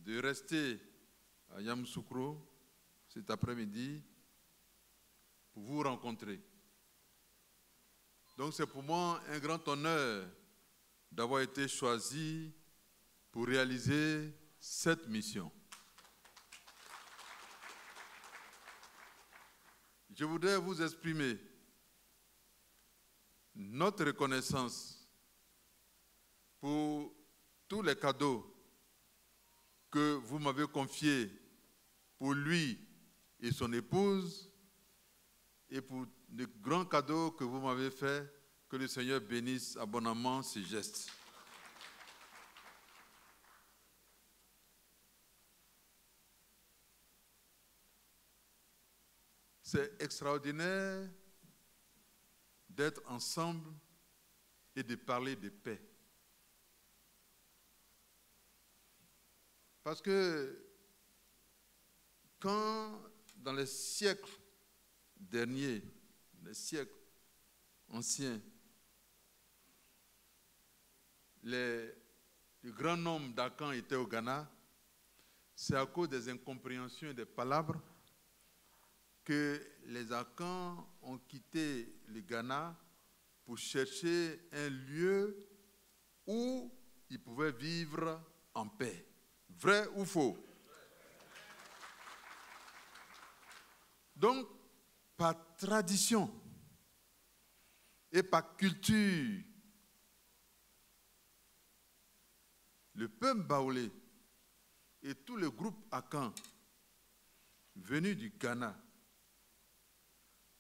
de rester à Yamoussoukro cet après-midi pour vous rencontrer. Donc c'est pour moi un grand honneur d'avoir été choisi pour réaliser cette mission. Je voudrais vous exprimer notre reconnaissance pour tous les cadeaux que vous m'avez confiés pour lui et son épouse et pour les grands cadeaux que vous m'avez faits. Que le Seigneur bénisse abondamment ces gestes. C'est extraordinaire d'être ensemble et de parler de paix. Parce que quand dans les siècles derniers, les siècles anciens, le grand nombre d'Akans étaient au Ghana, c'est à cause des incompréhensions et des palabres que les Akans ont quitté le Ghana pour chercher un lieu où ils pouvaient vivre en paix. Vrai ou faux? Donc, par tradition et par culture, le peuple baoulé et tous les groupes Akans venus du Ghana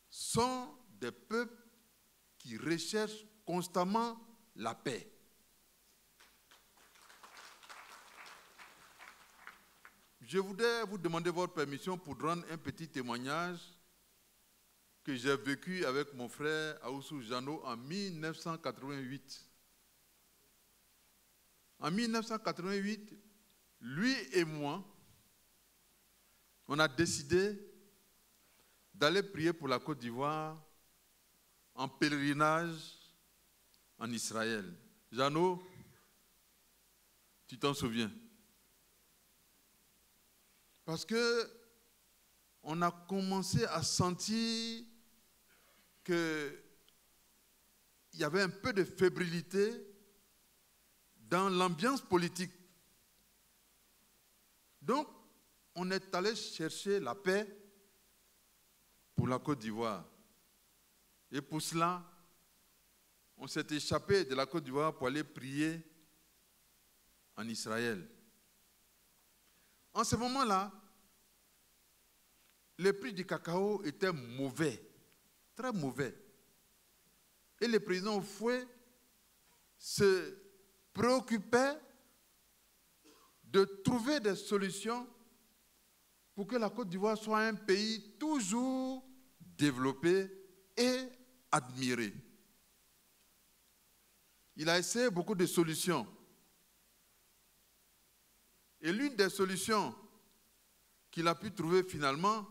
sont des peuples qui recherchent constamment la paix. Je voudrais vous demander votre permission pour rendre un petit témoignage que j'ai vécu avec mon frère Aoussou Jano en 1988. En 1988, lui et moi, on a décidé d'aller prier pour la Côte d'Ivoire en pèlerinage en Israël. Jano, tu t'en souviens? Parce que on a commencé à sentir qu'il y avait un peu de fébrilité dans l'ambiance politique. Donc, on est allé chercher la paix pour la Côte d'Ivoire. Et pour cela, on s'est échappé de la Côte d'Ivoire pour aller prier en Israël. En ce moment-là, le prix du cacao était mauvais, très mauvais. Et le président Oufoué se préoccupait de trouver des solutions pour que la Côte d'Ivoire soit un pays toujours développé et admiré. Il a essayé beaucoup de solutions. Et l'une des solutions qu'il a pu trouver finalement,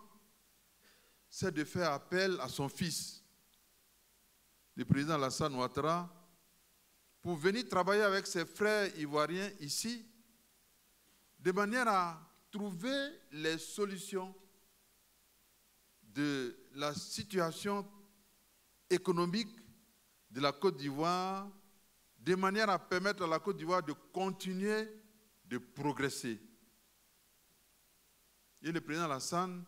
c'est de faire appel à son fils, le président Alassane Ouattara, pour venir travailler avec ses frères ivoiriens ici, de manière à trouver les solutions de la situation économique de la Côte d'Ivoire, de manière à permettre à la Côte d'Ivoire de continuer de progresser. Et le président Alassane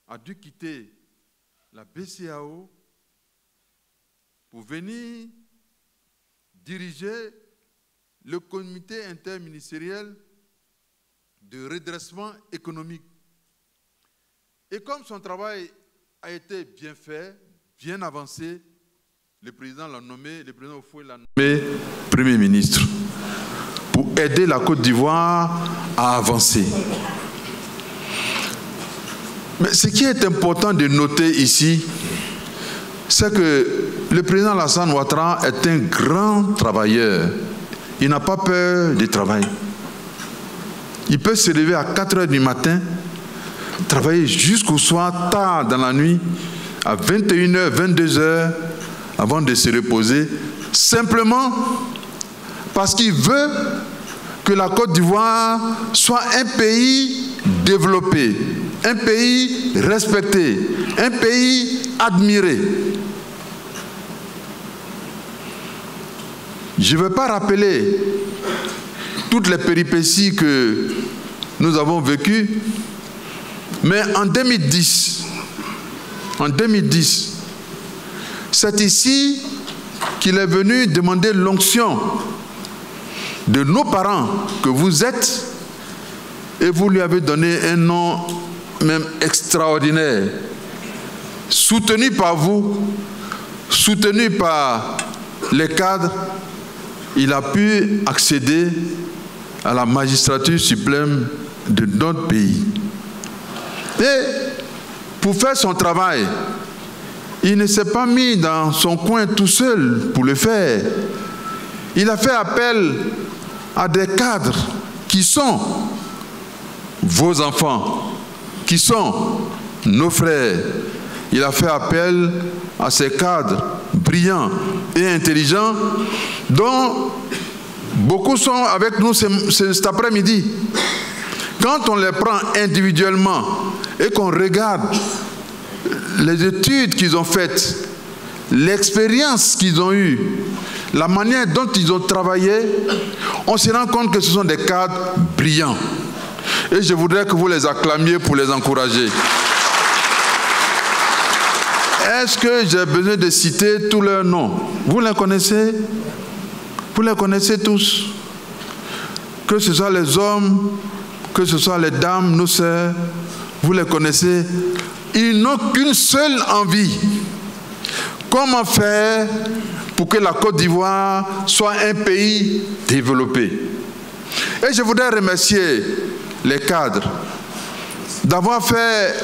a dû quitter la BCEAO pour venir diriger le comité interministériel de redressement économique. Et comme son travail a été bien fait, bien avancé, le président l'a nommé, le président Oufoué l'a nommé Premier ministre pour aider la Côte d'Ivoire à avancer. Mais ce qui est important de noter ici, c'est que le président Alassane Ouattara est un grand travailleur. Il n'a pas peur du travail. Il peut se lever à 4 heures du matin, travailler jusqu'au soir, tard dans la nuit, à 21h, 22h, avant de se reposer, simplement parce qu'il veut que la Côte d'Ivoire soit un pays développé, un pays respecté, un pays admiré. Je ne vais pas rappeler toutes les péripéties que nous avons vécues, mais en 2010, c'est ici qu'il est venu demander l'onction de nos parents que vous êtes, et vous lui avez donné un nom même extraordinaire, soutenu par vous, soutenu par les cadres. Il a pu accéder à la magistrature suprême de notre pays. Et pour faire son travail, il ne s'est pas mis dans son coin tout seul pour le faire. Il a fait appel à des cadres qui sont vos enfants, qui sont nos frères. Il a fait appel à ces cadres brillants et intelligents dont beaucoup sont avec nous cet après-midi. Quand on les prend individuellement et qu'on regarde les études qu'ils ont faites, l'expérience qu'ils ont eue, la manière dont ils ont travaillé, on se rend compte que ce sont des cadres brillants. Et je voudrais que vous les acclamiez pour les encourager. Est-ce que j'ai besoin de citer tous leurs noms? Vous les connaissez? Vous les connaissez tous? Que ce soit les hommes, que ce soit les dames, nos sœurs, vous les connaissez. Ils n'ont qu'une seule envie. Comment faire pour que la Côte d'Ivoire soit un pays développé? Et je voudrais remercier les cadres d'avoir fait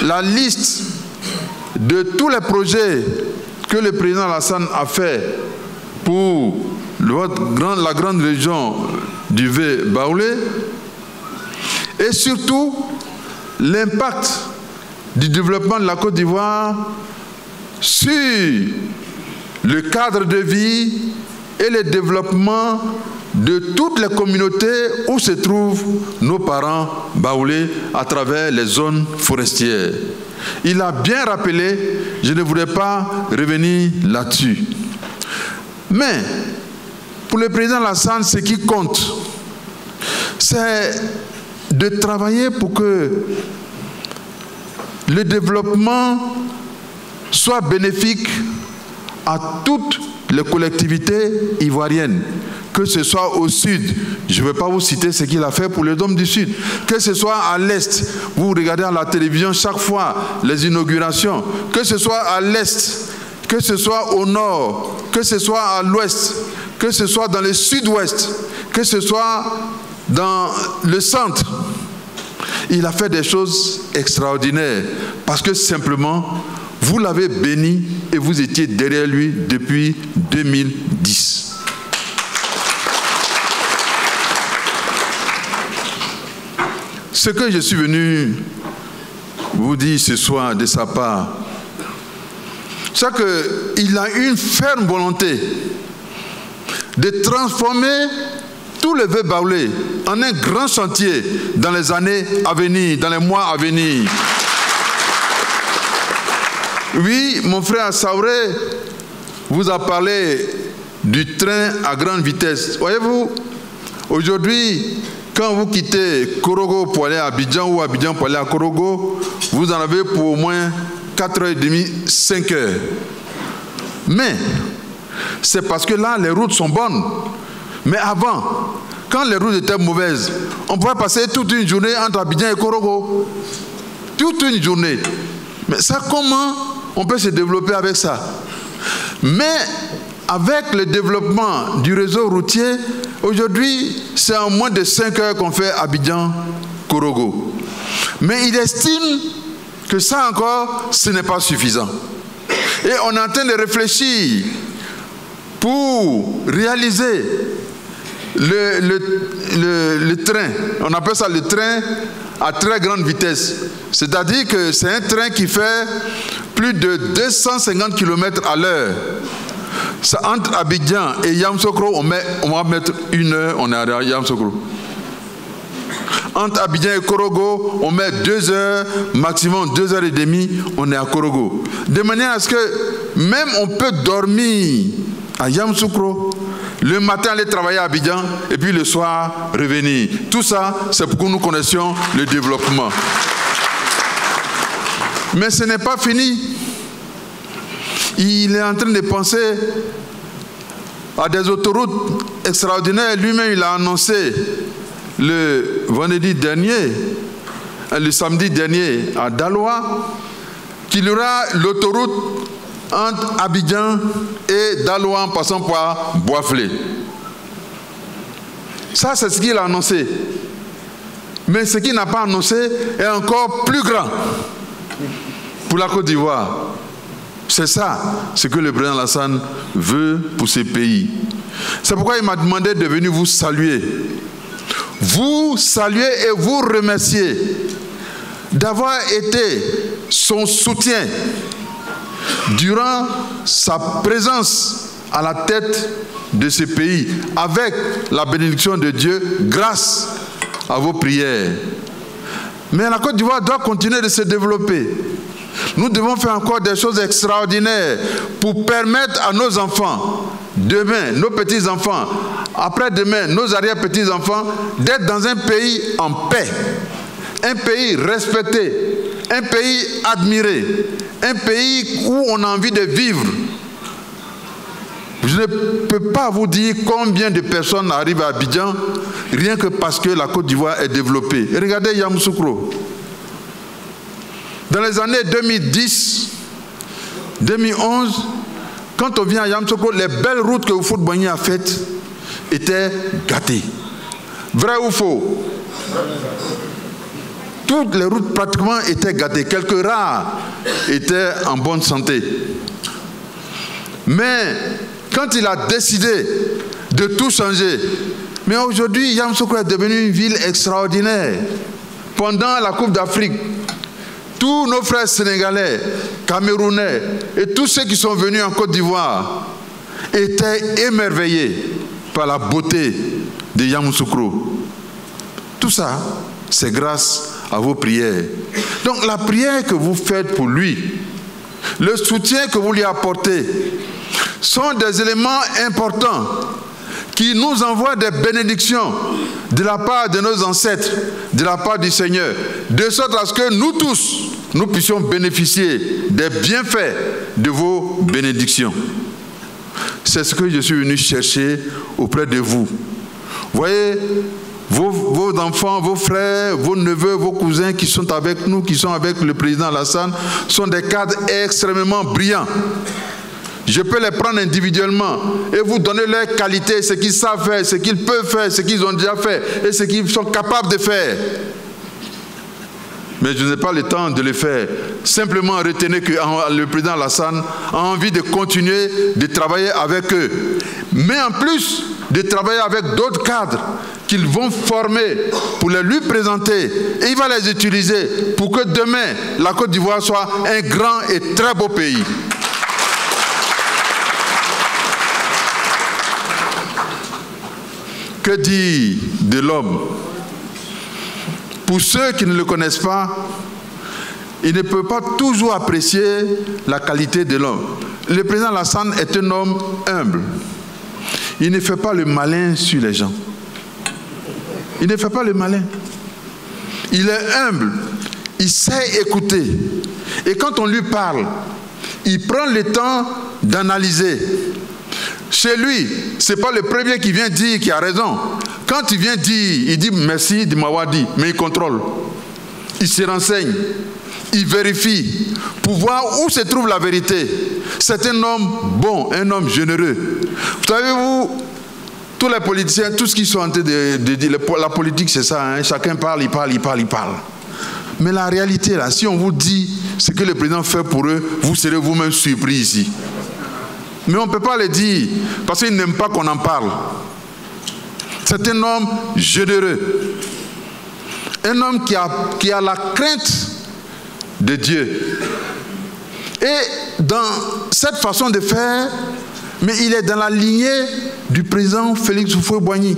la liste de tous les projets que le président Alassane a fait pour la grande région du Baoulé, et surtout l'impact du développement de la Côte d'Ivoire sur le cadre de vie et le développement de toutes les communautés où se trouvent nos parents baoulés à travers les zones forestières. Il a bien rappelé, je ne voudrais pas revenir là-dessus. Mais pour le président Alassane, ce qui compte, c'est de travailler pour que le développement soit bénéfique à toutes les collectivités ivoiriennes, que ce soit au sud, je ne vais pas vous citer ce qu'il a fait pour le Dôme du Sud, que ce soit à l'est, vous regardez à la télévision chaque fois les inaugurations, que ce soit à l'est, que ce soit au nord, que ce soit à l'ouest, que ce soit dans le sud-ouest, que ce soit dans le centre. Il a fait des choses extraordinaires parce que simplement, vous l'avez béni et vous étiez derrière lui depuis 2010. Ce que je suis venu vous dire ce soir de sa part, c'est qu'il a une ferme volonté de transformer tout le Baoulé en un grand chantier dans les années à venir, dans les mois à venir. Oui, mon frère Saouré vous a parlé du train à grande vitesse. Voyez-vous, aujourd'hui, quand vous quittez Korogo pour aller à Abidjan ou Abidjan pour aller à Korogo, vous en avez pour au moins 4h30, 5h. Mais, c'est parce que là, les routes sont bonnes. Mais avant, quand les routes étaient mauvaises, on pouvait passer toute une journée entre Abidjan et Korogo. Toute une journée. Mais ça, comment on peut se développer avec ça? Mais avec le développement du réseau routier, aujourd'hui, c'est en moins de 5 heures qu'on fait Abidjan-Korogo. Mais il estime que ça encore, ce n'est pas suffisant. Et on est en train de réfléchir pour réaliser le train. On appelle ça le train à très grande vitesse. C'est-à-dire que c'est un train qui fait plus de 250 km à l'heure. Ça, entre Abidjan et Yamoussoukro, on va mettre 1 heure, on est à Yamoussoukro. Entre Abidjan et Korogo, on met 2 heures, maximum 2 heures et demie, on est à Korogo. De manière à ce que même on peut dormir à Yamoussoukro, le matin aller travailler à Abidjan et puis le soir revenir. Tout ça, c'est pour que nous connaissions le développement. Mais ce n'est pas fini. Il est en train de penser à des autoroutes extraordinaires. Lui-même, il a annoncé le vendredi dernier, le samedi dernier à Daloa, qu'il y aura l'autoroute entre Abidjan et Daloa en passant par Boisflé. Ça, c'est ce qu'il a annoncé. Mais ce qu'il n'a pas annoncé est encore plus grand pour la Côte d'Ivoire. C'est ça, ce que le président Alassane veut pour ces pays. C'est pourquoi il m'a demandé de venir vous saluer. Vous saluer et vous remercier d'avoir été son soutien durant sa présence à la tête de ce pays, avec la bénédiction de Dieu, grâce à vos prières. Mais la Côte d'Ivoire doit continuer de se développer. Nous devons faire encore des choses extraordinaires pour permettre à nos enfants, demain, nos petits-enfants, après-demain, nos arrière-petits-enfants, d'être dans un pays en paix, un pays respecté, un pays admiré, un pays où on a envie de vivre. Je ne peux pas vous dire combien de personnes arrivent à Abidjan rien que parce que la Côte d'Ivoire est développée. Et regardez Yamoussoukro. Dans les années 2010, 2011, quand on vient à Yamoussoukro, les belles routes que Houphouët-Boigny a faites étaient gâtées. Vrai ou faux? Toutes les routes pratiquement étaient gâtées. Quelques rares étaient en bonne santé. Mais quand il a décidé de tout changer, mais aujourd'hui, Yamoussoukro est devenu une ville extraordinaire. Pendant la Coupe d'Afrique, tous nos frères sénégalais, camerounais et tous ceux qui sont venus en Côte d'Ivoire étaient émerveillés par la beauté de Yamoussoukro. Tout ça, c'est grâce à vos prières. Donc la prière que vous faites pour lui, le soutien que vous lui apportez, sont des éléments importants qui nous envoient des bénédictions de la part de nos ancêtres, de la part du Seigneur, de sorte à ce que nous tous, nous puissions bénéficier des bienfaits de vos bénédictions. C'est ce que je suis venu chercher auprès de vous. Voyez, vos enfants, vos frères, vos neveux, vos cousins qui sont avec nous, qui sont avec le président Alassane, sont des cadres extrêmement brillants. Je peux les prendre individuellement et vous donner leurs qualités, ce qu'ils savent faire, ce qu'ils peuvent faire, ce qu'ils ont déjà fait et ce qu'ils sont capables de faire. Mais je n'ai pas le temps de le faire. Simplement retenez que le président Alassane a envie de continuer de travailler avec eux. Mais en plus de travailler avec d'autres cadres qu'ils vont former pour les lui présenter. Et il va les utiliser pour que demain, la Côte d'Ivoire soit un grand et très beau pays. Que dire de l'homme? Pour ceux qui ne le connaissent pas, ils ne peuvent pas toujours apprécier la qualité de l'homme. Le président Alassane est un homme humble. Il ne fait pas le malin sur les gens. Il ne fait pas le malin. Il est humble. Il sait écouter. Et quand on lui parle, il prend le temps d'analyser. Chez lui, ce n'est pas le premier qui vient dire qu'il a raison. Quand il vient dire, il dit merci de m'avoir dit, mais il contrôle. Il se renseigne. Il vérifie pour voir où se trouve la vérité. C'est un homme bon, un homme généreux. Vous savez-vous, tous les politiciens, tout ce qu'ils sont en train de dire, la politique c'est ça, hein, chacun parle, il parle, il parle, il parle. Mais la réalité, là, si on vous dit ce que le président fait pour eux, vous serez vous-même surpris ici. Mais on ne peut pas le dire, parce qu'il n'aime pas qu'on en parle. C'est un homme généreux. Un homme qui a la crainte de Dieu. Et dans cette façon de faire, Mais il est dans la lignée du président Félix Houphouët-Boigny.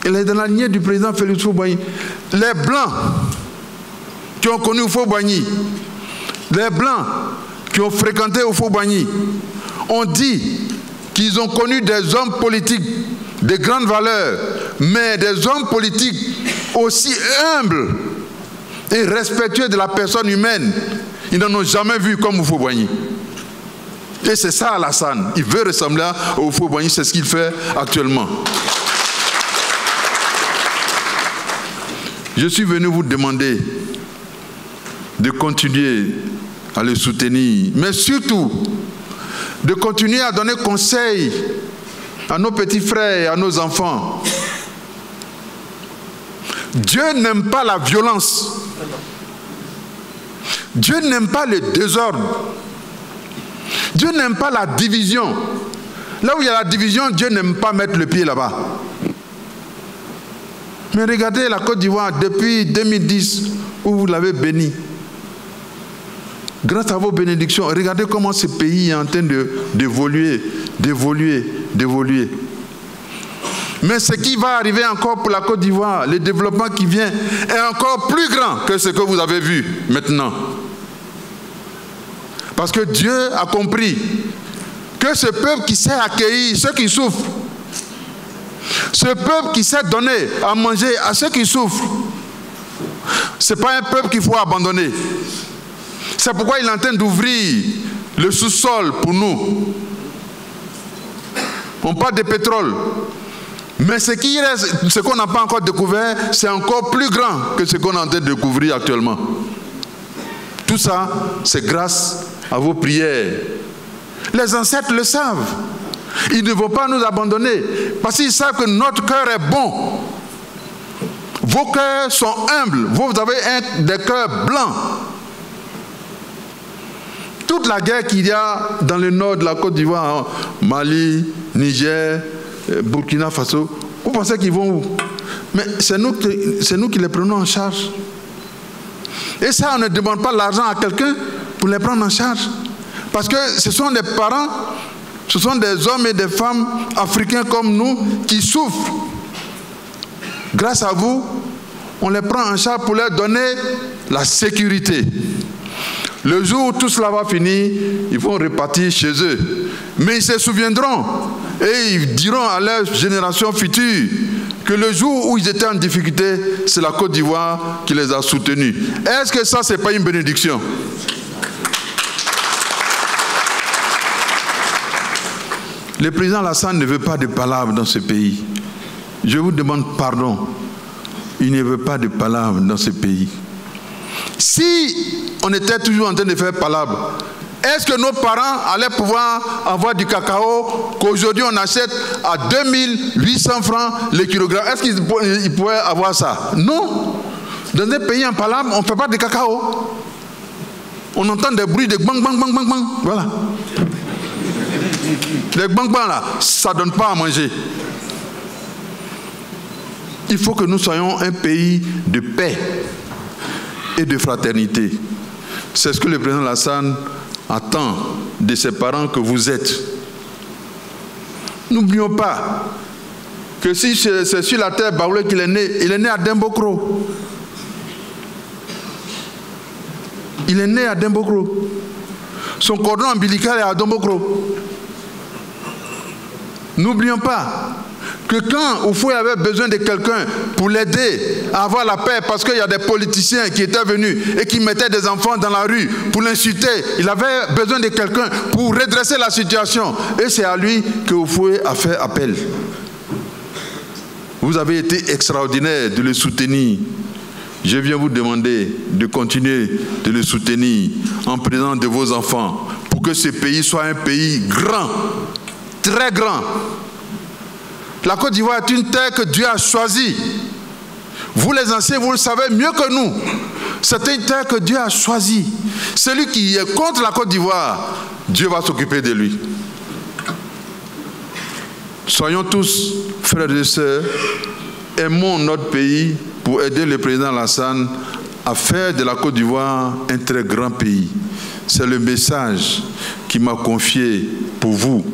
Il est dans la lignée du président Félix Houphouët-Boigny. Les Blancs qui ont connu Houphouët-Boigny, les Blancs qui ont fréquenté Houphouët-Boigny, ont dit qu'ils ont connu des hommes politiques de grandes valeurs, mais des hommes politiques aussi humbles et respectueux de la personne humaine. Ils n'en ont jamais vu comme Houphouët-Boigny. Et c'est ça Alassane. Il veut ressembler à Houphouët-Boigny, c'est ce qu'il fait actuellement. Je suis venu vous demander de continuer à le soutenir, mais surtout de continuer à donner conseil à nos petits frères et à nos enfants. Dieu n'aime pas la violence. Dieu n'aime pas le désordre. Dieu n'aime pas la division. Là où il y a la division, Dieu n'aime pas mettre le pied là-bas. Mais regardez la Côte d'Ivoire depuis 2010 où vous l'avez béni. Grâce à vos bénédictions, regardez comment ce pays est en train d'évoluer. Mais ce qui va arriver encore pour la Côte d'Ivoire, le développement qui vient, est encore plus grand que ce que vous avez vu maintenant. Parce que Dieu a compris que ce peuple qui sait accueillir ceux qui souffrent, ce peuple qui sait donner à manger à ceux qui souffrent, ce n'est pas un peuple qu'il faut abandonner. C'est pourquoi il est en train d'ouvrir le sous-sol pour nous. On parle de pétrole. Mais ce qui reste, ce qu'on n'a pas encore découvert, c'est encore plus grand que ce qu'on est en train de découvrir actuellement. Tout ça, c'est grâce à vos prières. Les ancêtres le savent. Ils ne vont pas nous abandonner parce qu'ils savent que notre cœur est bon. Vos cœurs sont humbles. Vous avez des cœurs blancs. Toute la guerre qu'il y a dans le nord de la Côte d'Ivoire, Mali, Niger, Burkina Faso, vous pensez qu'ils vont où? Mais c'est nous qui les prenons en charge. Et ça, on ne demande pas l'argent à quelqu'un pour les prendre en charge. Parce que ce sont des parents, ce sont des hommes et des femmes africains comme nous qui souffrent. Grâce à vous, on les prend en charge pour leur donner la sécurité. Le jour où tout cela va finir, ils vont repartir chez eux. Mais ils se souviendront et ils diront à leur génération future que le jour où ils étaient en difficulté, c'est la Côte d'Ivoire qui les a soutenus. Est-ce que ça, ce n'est pas une bénédiction? Le président Alassane ne veut pas de palabres dans ce pays. Je vous demande pardon. Il ne veut pas de palabres dans ce pays. Si on était toujours en train de faire palabre, est-ce que nos parents allaient pouvoir avoir du cacao qu'aujourd'hui on achète à 2800 francs le kilogramme? Est-ce qu'ils pourraient avoir ça? Non. Dans un pays en palabre, on ne fait pas de cacao. On entend des bruits de bang, bang, bang, bang, bang. Voilà. Les bang, bang là, ça ne donne pas à manger. Il faut que nous soyons un pays de paix et de fraternité. C'est ce que le président Alassane attend de ses parents que vous êtes. N'oublions pas que si c'est sur la terre Baoulé qu'il est né, il est né à Dembokro. Il est né à Dembokro. Son cordon ombilical est à Dembokro. N'oublions pas que quand Houphouët avait besoin de quelqu'un pour l'aider à avoir la paix, parce qu'il y a des politiciens qui étaient venus et qui mettaient des enfants dans la rue pour l'insulter, il avait besoin de quelqu'un pour redresser la situation. Et c'est à lui que Houphouët a fait appel. Vous avez été extraordinaire de le soutenir. Je viens vous demander de continuer de le soutenir en présence de vos enfants pour que ce pays soit un pays grand, très grand. La Côte d'Ivoire est une terre que Dieu a choisie. Vous les anciens, vous le savez mieux que nous. C'est une terre que Dieu a choisie. Celui qui est contre la Côte d'Ivoire, Dieu va s'occuper de lui. Soyons tous, frères et sœurs, aimons notre pays pour aider le président Alassane à faire de la Côte d'Ivoire un très grand pays. C'est le message qu'il m'a confié pour vous.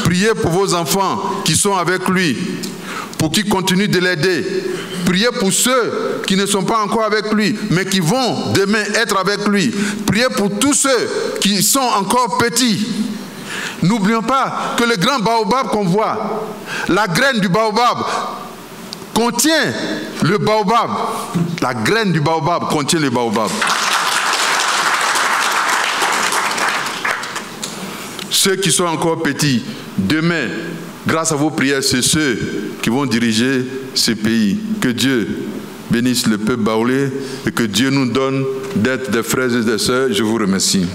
Priez pour vos enfants qui sont avec lui, pour qu'ils continuent de l'aider. Priez pour ceux qui ne sont pas encore avec lui, mais qui vont demain être avec lui. Priez pour tous ceux qui sont encore petits. N'oublions pas que le grand baobab qu'on voit, la graine du baobab contient le baobab. La graine du baobab contient le baobab. Ceux qui sont encore petits, demain, grâce à vos prières, c'est ceux qui vont diriger ce pays. Que Dieu bénisse le peuple baoulé et que Dieu nous donne d'être des frères et des sœurs. Je vous remercie.